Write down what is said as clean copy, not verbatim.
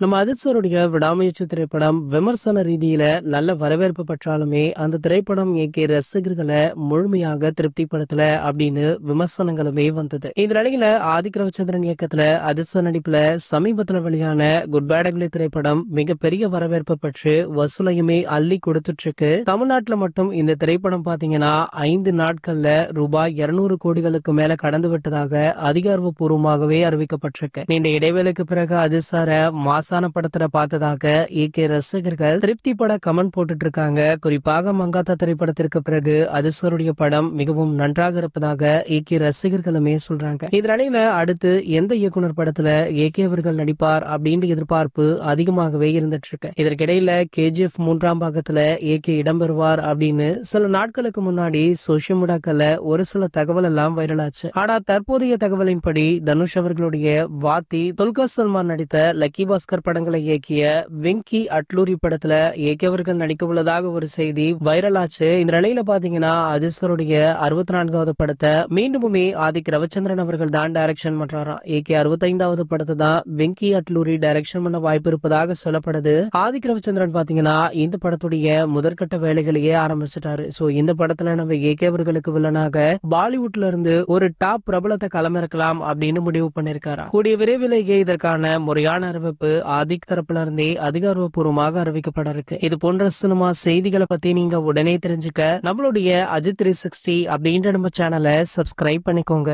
நம்ம அதிர்சருடைய விடாமுயற்சி திரைப்படம் விமர்சன ரீதியில நல்ல வரவேற்பு பெற்றாலுமே அந்த திரைப்படம் இயக்கிய ரசிகர்களை முழுமையாக திருப்திப்படுத்தல அப்படின்னு விமர்சனங்களுமே வந்தது. இந்த நிலையில ஆதிக் ரவிச்சந்திரன் இயக்கத்துல அதிர்ச நடிப்புல சமீபத்துல வெளியான குட் பேட் அக்லி திரைப்படம் மிகப்பெரிய வரவேற்பு பெற்று வசூலையுமே அள்ளி கொடுத்துட்டு இருக்கு. தமிழ்நாட்டுல மட்டும் இந்த திரைப்படம் பாத்தீங்கன்னா 5 நாட்கள்ல ரூபாய் 200 கோடிகளுக்கு மேல கடந்து விட்டதாக அதிகாரப்பூர்வமாகவே அறிவிக்கப்பட்டிருக்கு. நீண்ட இடைவேளைக்கு பிறகு அதிர்சார மாசான படத்துல பார்த்ததாக ரசிகர்கள் திருப்தி பட கமெண்ட் போட்டுட்டு இருக்காங்க. குறிப்பாக மங்காத்தா திரைப்படத்திற்கு பிறகு அதிர்சருடைய படம் மிகவும் நன்றாக இருப்பதாக ரசிகர்களுமே சொல்றாங்க. இதனிடையில அடுத்து எந்த இயக்குனர் படத்துல அவர்கள் நடிப்பார் அப்படின்ற எதிர்பார்ப்பு அதிகமாகவே இருந்துட்டு இருக்கு. இதற்கிடையில கேஜிஎஃப் 3ஆம் பாகத்துல இடம்பெறுவார் அப்படின்னு சில நாட்களுக்கு முன்னாடி சோசியல் மீடியாக்கள்ல ஒரு சில தகவல் எல்லாம் வைரலாச்சு. ஆனா தற்போதைய தகவலின்படி தனுஷ் அவர்களுடைய வாத்தி, துல்கர் சல்மான் நடித்த லக்கி பாஸ்கர் படங்களை இயக்கிய வெங்கி அட்லூரி படத்துல அவர்கள் நடிக்க உள்ளதாக ஒரு செய்தி வைரலாச்சு. இந்த நிலையில பாத்தீங்கன்னா அதிர்சருடைய 64வது படத்தை மீண்டுமே ஆதிக் ரவிச்சந்திரன் அவர்கள் தான் டைரக்ஷன் பண்றாராம். 65வது படத்தை தான் வெங்கி அட்லூரி டைரக்ஷன் பண்ண வாய்ப்பு இருப்பதாக சொல்லப்படுது. ஆதிக் ரவிச்சந்திரன் பாத்தீங்கன்னா இந்த படத்துடைய முதற்கட்ட வேலைகளையே ஆரம்பிச்சிட்டாரு. சோ இந்த படத்துல நம்ம அவர்களுக்கு வில்லனாக பாலிவுட்ல இருந்து ஒரு டாப் பிரபலத்தை களமிறக்கலாம் அப்படின்னு முடிவு பண்ணிருக்காரா. கூடிய விரைவிலேயே இதற்கான முறையான அறிவிப்பு ஆதிக் தரப்புல இருந்தே அதிகாரப்பூர்வமாக அறிவிக்கப்பட இருக்கு. இது போன்ற சினிமா செய்திகளை பத்தி நீங்க உடனே தெரிஞ்சுக்க நம்மளுடைய அஜித் 360 அப்படின்ற நம்ம சேனலை சப்ஸ்கிரைப் பண்ணிக்கோங்க.